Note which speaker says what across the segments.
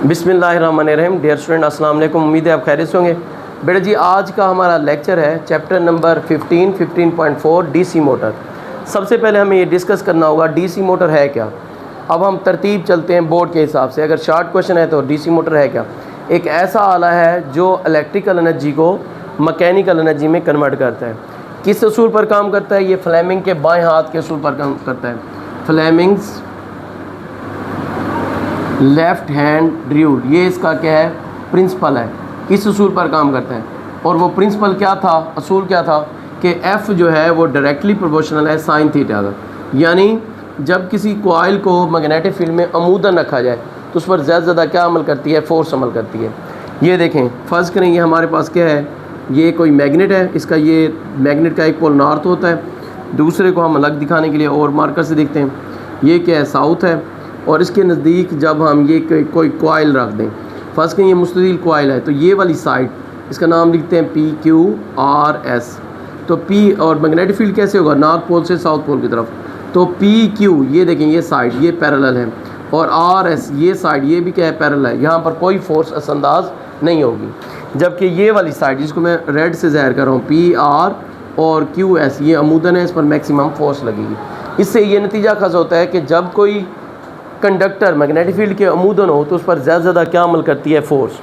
Speaker 1: बिस्मिल्लाहिर्रहमानिर्रहीम। Dear student, अस्सलाम वालेकुम। उम्मीद है आप खैरियत से होंगे। बेटा जी, आज का हमारा लेक्चर है चैप्टर नंबर 15.4 डीसी मोटर। सबसे पहले हमें ये डिस्कस करना होगा डीसी मोटर है क्या। अब हम तरतीब चलते हैं बोर्ड के हिसाब से। अगर शॉर्ट क्वेश्चन है तो डीसी मोटर है क्या। एक ऐसा आला है जो इलेक्ट्रिकल एनर्जी को मैकेनिकल एनर्जी में कन्वर्ट करता है। किस उसूल पर काम करता है? ये फ्लेमिंग के बाएं हाथ के उसूल पर काम करता है। फ्लेमिंग्स लेफ़्ट हैंड रूल, ये इसका क्या है? प्रिंसिपल है। इस उसूल पर काम करता है। और वो प्रिंसिपल क्या था, असूल क्या था कि एफ़ जो है वो डायरेक्टली प्रोपोर्शनल है साइन थीटा का। यानी जब किसी कॉइल को मैग्नेटिक फील्ड में अमूदन रखा जाए तो उस पर ज़्यादा क्या अमल करती है? फोर्स अमल करती है। ये देखें, फ़र्ज़ करें ये हमारे पास क्या है, ये कोई मैग्नेट है। इसका ये मैग्नेट का एक पोल नॉर्थ होता है, दूसरे को हम अलग दिखाने के लिए और मार्कर से देखते हैं। ये क्या है? साउथ है। और इसके नज़दीक जब हम ये कोई कॉइल रख दें, फर्स्ट कहीं ये मुस्ततिल कॉइल है, तो ये वाली साइड इसका नाम लिखते हैं PQRS। तो P और मैग्नेटिक फील्ड कैसे होगा? नॉर्थ पोल से साउथ पोल की तरफ। तो PQ, ये देखें ये साइड ये पैरेलल है, और RS ये साइड ये भी क्या है? पैरेलल है। यहाँ पर कोई फोर्स असंदाज नहीं होगी। जबकि ये वाली साइड जिसको मैं रेड से ज़ाहिर कर रहा हूँ, PR और QS, ये अमूदन है, इस पर मैक्सिमम फोर्स लगेगी। इससे ये नतीजा खस होता है कि जब कोई कंडक्टर मैग्नेटिक फील्ड के अमूदन हो तो उस पर ज़्यादा क्या अमल करती है? फोर्स।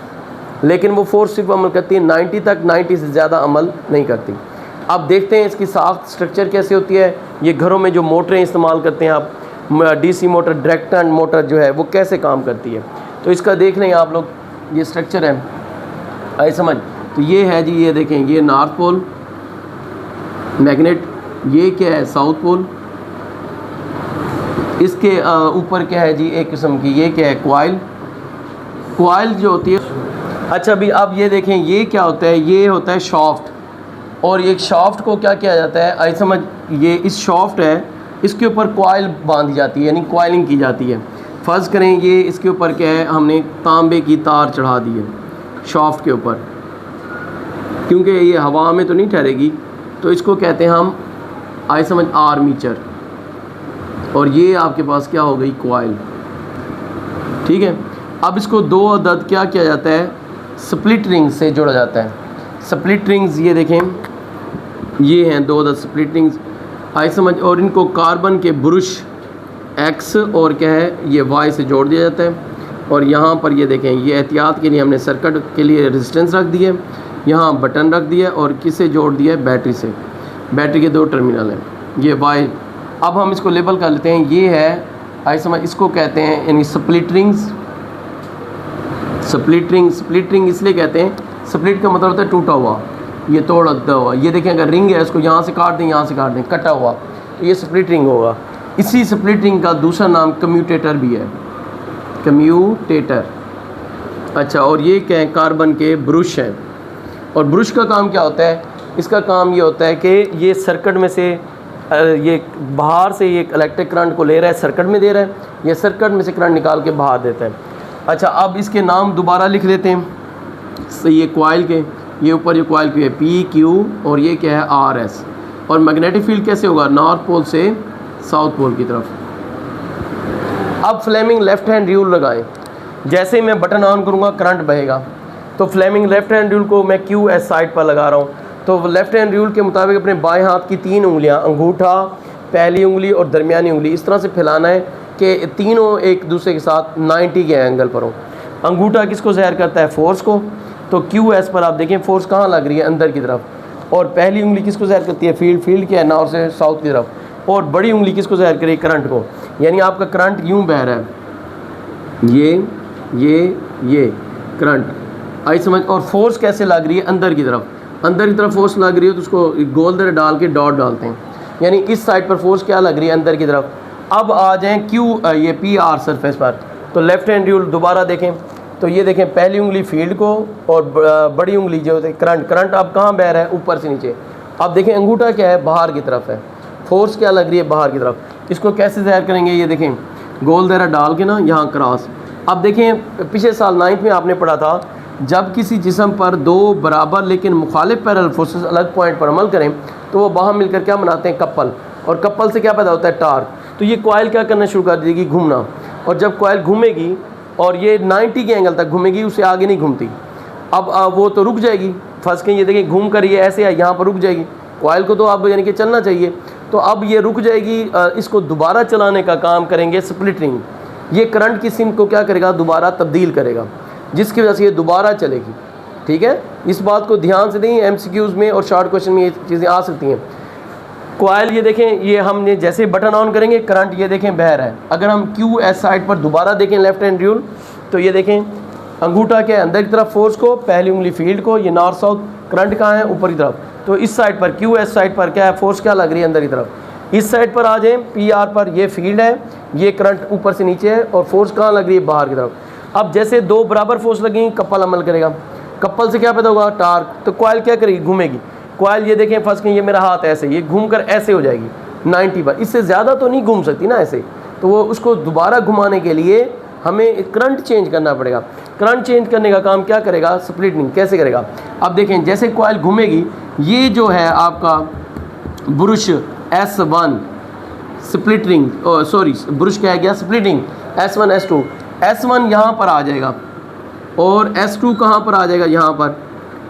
Speaker 1: लेकिन वो फोर्स सिर्फ अमल करती है 90 तक, 90 से ज़्यादा अमल नहीं करती। अब देखते हैं इसकी साख्त स्ट्रक्चर कैसे होती है। ये घरों में जो मोटरें इस्तेमाल करते हैं आप, DC motor, direct current motor जो है वो कैसे काम करती है, तो इसका देख लें आप लोग। ये स्ट्रक्चर है, आए समझ। तो ये है जी, ये देखें, ये नॉर्थ पोल मैग्नेट, ये क्या है? South pole. इसके ऊपर क्या है जी? एक किस्म की ये क्या है? कॉइल। कॉइल जो होती है, अच्छा अभी अब ये देखें, ये क्या होता है? ये होता है शाफ्ट। और एक शाफ्ट को क्या किया जाता है? आई समझ, ये इस शाफ्ट है, इसके ऊपर कॉइल बांधी जाती है, यानी कॉइलिंग की जाती है। फ़र्ज़ करें ये इसके ऊपर क्या है, हमने तांबे की तार चढ़ा दी है शाफ्ट के ऊपर, क्योंकि ये हवा में तो नहीं ठहरेगी, तो इसको कहते हैं हम, आई समझ, आर्मीचर। और ये आपके पास क्या हो गई? कॉइल। ठीक है। अब इसको दो अदद क्या किया जाता है? स्प्लिट रिंग से जोड़ा जाता है। स्प्लिट रिंग्स ये देखें, ये हैं दो अदद स्प्लिट रिंग्स, आई समझ। और इनको कार्बन के ब्रुश X और क्या है ये Y से जोड़ दिया जाता है। और यहाँ पर ये देखें, ये एहतियात के लिए हमने सर्किट के लिए रेजिस्टेंस रख दिए, यहाँ बटन रख दिया, और किससे जोड़ दिया है? बैटरी से। बैटरी के दो टर्मिनल हैं, ये Y। अब हम इसको लेबल कर लेते हैं, ये है आई समझ, इसको कहते हैं यानी स्प्लिट रिंग्स। स्प्लिट रिंग इसलिए कहते हैं, स्प्लिट का मतलब होता है टूटा हुआ, ये तोड़ा हुआ। ये देखें, अगर रिंग है इसको यहाँ से काट दें, यहाँ से काट दें, कटा हुआ, तो ये स्प्लिट रिंग होगा। इसी स्प्लिट रिंग का दूसरा नाम कम्यूटेटर भी है, कम्यूटेटर। अच्छा, और ये क्या है? कार्बन के ब्रुश हैं। और ब्रुश का काम क्या होता है? इसका काम ये होता है कि ये सर्किट में से ये बाहर से ये इलेक्ट्रिक करंट को ले रहा है, सर्किट में दे रहा है, ये सर्किट में से करंट निकाल के बाहर देता है। अच्छा, अब इसके नाम दोबारा लिख लेते हैं। ये कॉइल के, ये ऊपर ये कॉइल की है PQ, और ये क्या है? RS। और मैग्नेटिक फील्ड कैसे होगा? नॉर्थ पोल से साउथ पोल की तरफ। अब फ्लेमिंग लेफ्ट हैंड रूल लगाएं। जैसे ही मैं बटन ऑन करूँगा करंट बहेगा, तो फ्लेमिंग लेफ्ट हैंड रूल को मैं QS साइड पर लगा रहा हूँ। तो लेफ़्ट हैंड रूल के मुताबिक अपने बाएं हाथ की 3 उंगलियां, अंगूठा, पहली उंगली और दरमियानी उंगली, इस तरह से फैलाना है कि तीनों एक दूसरे के साथ 90 के एंगल पर हो। अंगूठा किसको ज़ाहिर करता है? फोर्स को। तो QS पर आप देखें फोर्स कहाँ लग रही है? अंदर की तरफ। और पहली उंगली किसको ज़ाहिर करती है? फील्ड के है, नॉर्थ से साउथ की तरफ। और बड़ी उंगली किसको ज़ाहिर करेगी? करंट को। यानी आपका करंट यूँ बह रहा है, ये करंट, आई समझ। और फोर्स कैसे लग रही है? अंदर की तरफ। अंदर की तरफ फोर्स लग रही है तो उसको गोल दर डाल के डॉट डालते हैं, यानी इस साइड पर फोर्स क्या लग रही है? अंदर की तरफ। अब आ जाएं ये PR सरफेस पर। तो लेफ़्ट हैंड रूल दोबारा देखें, तो ये देखें, पहली उंगली फील्ड को और बड़ी उंगली जो है करंट अब कहाँ बह रहा है? ऊपर से नीचे। अब देखें अंगूठा क्या है? बाहर की तरफ है। फोर्स क्या लग रही है? बाहर की तरफ। इसको कैसे ज़ाहिर करेंगे? ये देखें, गोल दायरा डाल के ना यहाँ क्रॉस। अब देखें, पिछले साल 9th में आपने पढ़ा था, जब किसी जिस्म पर दो बराबर लेकिन मुखालिफ पैरेलल फोर्सेस अलग पॉइंट पर अमल करें तो वो बाहर मिलकर क्या बनाते हैं? कपल। और कपल से क्या पैदा होता है? टार्क। तो ये कॉइल क्या करना शुरू कर देगी? घूमना। और जब कॉइल घूमेगी और ये 90 के एंगल तक घूमेगी, उससे आगे नहीं घूमती। अब वो तो रुक जाएगी, फंस के, ये देखिए घूम कर ये ऐसे है, यहाँ पर रुक जाएगी। कॉइल को तो अब यानी कि चलना चाहिए, तो अब ये रुक जाएगी। इसको दोबारा चलाने का काम करेंगे स्प्लिट रिंग। ये करंट की सिम को क्या करेगा, दोबारा तब्दील करेगा, जिसकी वजह से ये दोबारा चलेगी। ठीक है, इस बात को ध्यान से दें, MCQs में और शॉर्ट क्वेश्चन में ये चीज़ें आ सकती हैं। कॉइल ये देखें, ये हमने जैसे बटन ऑन करेंगे करंट ये देखें बह रहा है। अगर हम QS साइड पर दोबारा देखें लेफ्ट हैंड रूल, तो ये देखें अंगूठा के अंदर की तरफ फोर्स को, पहली उंगली फील्ड को, ये नॉर्थ साउथ, करंट कहाँ है, ऊपर की तरफ। तो इस साइड पर QS साइड पर क्या है, फोर्स क्या लग रही है, अंदर की तरफ। इस साइड पर आ जाए PR पर, ये फील्ड है, ये करंट ऊपर से नीचे है, और फोर्स कहाँ लग रही है, बाहर की तरफ। अब जैसे दो बराबर फोर्स लगेंगी, कपल अमल करेगा। कपल से क्या पैदा होगा, टार्क। तो कॉइल क्या करेगी, घूमेगी। कॉइल ये देखें फंस के, ये मेरा हाथ ऐसे, ये घूम कर ऐसे हो जाएगी 90 पर, इससे ज़्यादा तो नहीं घूम सकती ना ऐसे। तो वो उसको दोबारा घुमाने के लिए हमें करंट चेंज करना पड़ेगा। करंट चेंज करने का काम क्या करेगा, स्प्लिट रिंग। कैसे करेगा, अब देखें जैसे कॉइल घूमेगी, ये जो है आपका brush S1 split ring, sorry brush क्या गया, split ring S1 S2। S1 यहाँ पर आ जाएगा और S2 कहाँ पर आ जाएगा, यहाँ पर।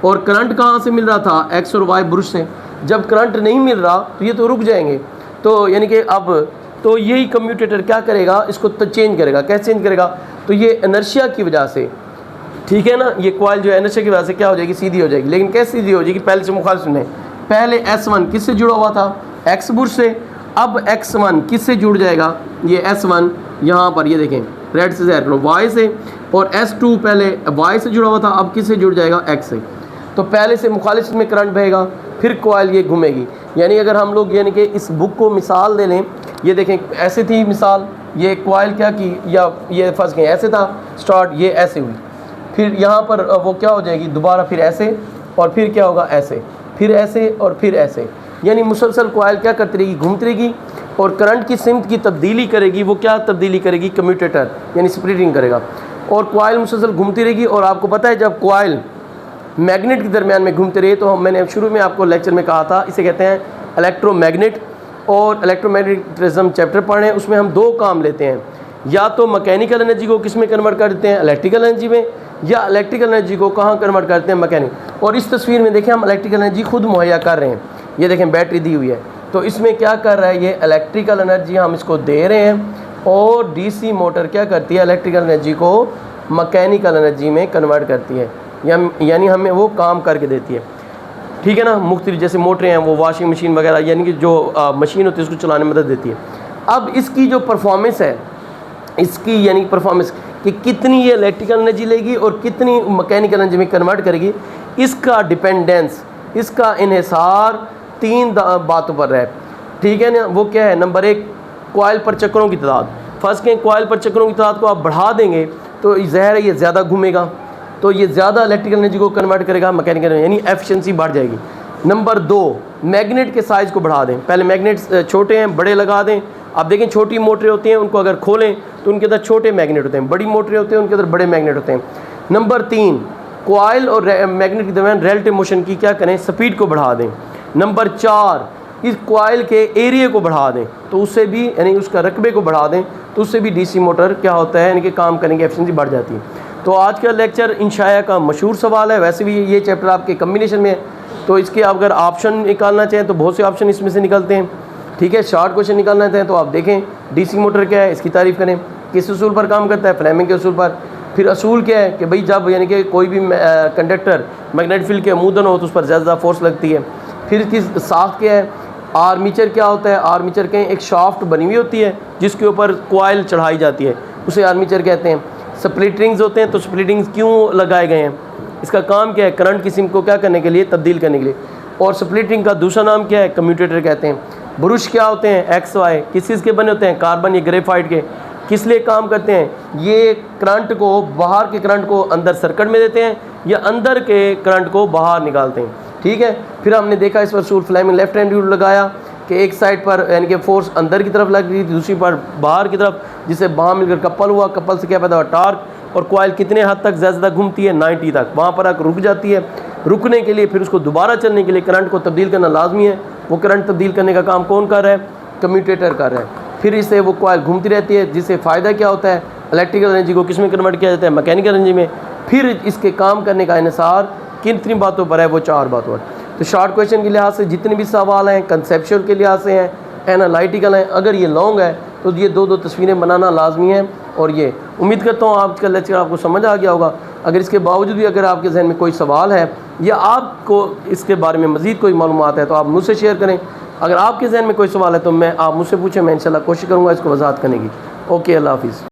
Speaker 1: और करंट कहाँ से मिल रहा था, X और Y ब्रश से। जब करंट नहीं मिल रहा तो ये तो रुक जाएंगे। तो यानी कि अब तो यही कम्यूटेटर क्या करेगा, इसको तो चेंज करेगा। कैसे चेंज करेगा, तो ये इनर्शिया की वजह से, ठीक है ना, ये कॉइल जो है इनर्शिया की वजह से क्या हो जाएगी, सीधी हो जाएगी। लेकिन कैसे सीधी हो जाएगी, पहले से मुखालिफ सुने। पहले S1 किससे जुड़ा हुआ था, X ब्रश से। अब X1 किससे जुड़ जाएगा, ये S1 यहाँ पर, ये देखें रेड से ज़ेड Y से। और S2 पहले Y से जुड़ा हुआ था, अब किससे जुड़ जाएगा, X से। तो पहले से मुखालिफ में करंट बहेगा, फिर कॉइल ये घूमेगी। यानी अगर हम लोग यानी कि इस बुक को मिसाल दे लें, ये देखें ऐसे थी मिसाल, ये कॉइल क्या की, या ये फंस गए ऐसे था स्टार्ट, ये ऐसे हुई, फिर यहाँ पर वो क्या हो जाएगी दोबारा, फिर ऐसे, और फिर क्या होगा ऐसे, फिर ऐसे, और फिर ऐसे। यानी मुसलसल कॉइल क्या करती रहेगी, घूमती रहेगी, और करंट की सिमत की तब्दीली करेगी। वो क्या तब्दीली करेगी, कम्यूटेटर यानी स्प्लिट रिंग करेगा। और कॉइल मुसलसल घूमती रहेगी। और आपको पता है जब कॉइल मैग्नेट के दरमियान में घूमते रहे, तो मैंने शुरू में आपको लेक्चर में कहा था, इसे कहते हैं इलेक्ट्रोमैग्नेट। और इलेक्ट्रोमैग्नेटिज्म चैप्टर पढ़े, उसमें हम दो काम लेते हैं, या तो मैकेनिकल एनर्जी को किस में कन्वर्ट कर देते हैं, इलेक्ट्रिकल एनर्जी में, या इलेक्ट्रिकल एनर्जी को कहाँ कन्वर्ट करते हैं, मैकेनिक। और इस तस्वीर में देखें हम इलेक्ट्रिकल एनर्जी खुद मुहैया कर रहे हैं। ये देखें बैटरी दी हुई है, तो इसमें क्या कर रहा है, ये इलेक्ट्रिकल एनर्जी हम इसको दे रहे हैं, और DC मोटर क्या करती है, इलेक्ट्रिकल एनर्जी को मैकेनिकल एनर्जी में कन्वर्ट करती है, यानी हमें वो काम करके देती है। ठीक है ना, मुख्तलिफ जैसे मोटरें हैं, वो वॉशिंग मशीन वगैरह, यानी कि जो मशीन होती है उसको चलाने में मदद देती है। अब इसकी जो परफॉर्मेंस है, इसकी यानी परफॉर्मेंस कि कितनी ये इलेक्ट्रिकल एनर्जी लेगी और कितनी मैकेनिकल एनर्जी में कन्वर्ट करेगी, इसका डिपेंडेंस, इसका इन्हिसार तीन बातों पर है। ठीक है ना, वो क्या है, नंबर एक कॉइल पर चक्रों की तादाद। फर्स्ट के कॉइल पर चक्रों की तादाद को आप बढ़ा देंगे तो ज़ाहिर है ये ज़्यादा घूमेगा, तो ये ज़्यादा इलेक्ट्रिकल एनर्जी को कन्वर्ट करेगा मैकेनिकल, यानी एफिशिएंसी बढ़ जाएगी। नंबर दो, मैग्नेट के साइज़ को बढ़ा दें। पहले मैग्नेट छोटे हैं, बड़े लगा दें। आप देखें छोटी मोटरें होती हैं, उनको अगर खोलें तो उनके अंदर छोटे मैग्नेट होते हैं, बड़ी मोटरें होती हैं उनके अंदर बड़े मैग्नेट होते हैं। नंबर तीन, कॉइल और मैग्नेट के दरमियान रिलेटिव मोशन की क्या करें, स्पीड को बढ़ा दें। नंबर चार, इस कॉइल के एरिया को बढ़ा दें, तो उससे भी यानी उसका रकबे को बढ़ा दें, तो उससे भी DC मोटर क्या होता है, यानी कि काम करने की एफिशिएंसी बढ़ जाती है। तो आज का लेक्चर इंशाया का मशहूर सवाल है, वैसे भी ये चैप्टर आपके कम्बिनेशन में है, तो इसके अगर ऑप्शन निकालना चाहें तो बहुत से ऑप्शन इसमें से निकलते हैं। ठीक है, शॉर्ट क्वेश्चन निकालना चाहें तो आप देखें DC मोटर क्या है, इसकी तारीफ़ करें, किस उसूल पर काम करता है, फ्लेमिंग के उसूल पर। फिर असूल क्या है कि भाई जब यानी कि कोई भी कंडक्टर मैग्नेटिक फील्ड के अमूदन हो तो उस पर ज़्यादा फोर्स लगती है। फिर इसकी साख्त क्या है, आर्मीचर क्या होता है, आर्मीचर कहें एक शाफ्ट बनी हुई होती है जिसके ऊपर कॉइल चढ़ाई जाती है, उसे आर्मीचर कहते हैं। स्प्लिट रिंग्स होते हैं, तो स्प्लिट रिंग्स क्यों लगाए गए हैं, इसका काम क्या है, करंट की सिम को क्या करने के लिए, तब्दील करने के लिए। और स्प्लिट रिंग का दूसरा नाम क्या है, कम्यूटेटर कहते हैं। ब्रुश क्या होते हैं, XY, किस चीज़ के बने होते हैं, कार्बन या ग्रेफाइट के। किस लिए काम करते हैं, ये करंट को, बाहर के करंट को अंदर सर्किट में देते हैं, या अंदर के करंट को बाहर निकालते हैं। ठीक है, फिर हमने देखा इस पर सूल फ्लेमिंग लेफ्ट हैंड रूल लगाया कि एक साइड पर यानी कि फोर्स अंदर की तरफ लग रही थी, दूसरी पर बाहर की तरफ, जिससे बाहर मिलकर कपल हुआ, कपल से क्या पैदा हुआ, टार्क। और कॉइल कितने हद तक ज़्यादा घूमती है, 90 तक, वहाँ पर आकर रुक जाती है। रुकने के लिए फिर उसको दोबारा चलने के लिए करंट को तब्दील करना लाजमी है। वो करंट तब्दील करने का काम कौन कर रहा है, कम्यूटेटर कर रहा है। फिर इससे वो कॉइल घूमती रहती है, जिससे फ़ायदा क्या होता है, इलेक्ट्रिकल एनर्जी को किस में कन्वर्ट किया जाता है, मैकेनिकल एनर्जी में। फिर इसके काम करने का इन्हिसार किन बातों पर है, वो 4 बातों पर। तो शॉर्ट क्वेश्चन के लिहाज से जितने भी सवाल हैं, कंसेप्चुअल के लिहाज से हैं, एनालिटिकल हैं, अगर ये लॉन्ग है तो ये 2-2 तस्वीरें बनाना लाजमी है। और ये उम्मीद करता हूँ आज का लेक्चर आपको समझ आ गया होगा। अगर इसके बावजूद भी अगर आपके जहन में कोई सवाल है या आपको इसके बारे में मज़ीद कोई मालूमात है तो आप मुझसे शेयर करें। अगर आपके जहन में कोई सवाल है तो आप मुझसे पूछें, मैं इंशाल्लाह कोशिश करूँगा इसको वजाहत करने की। ओके, अल्लाह हाफिज़।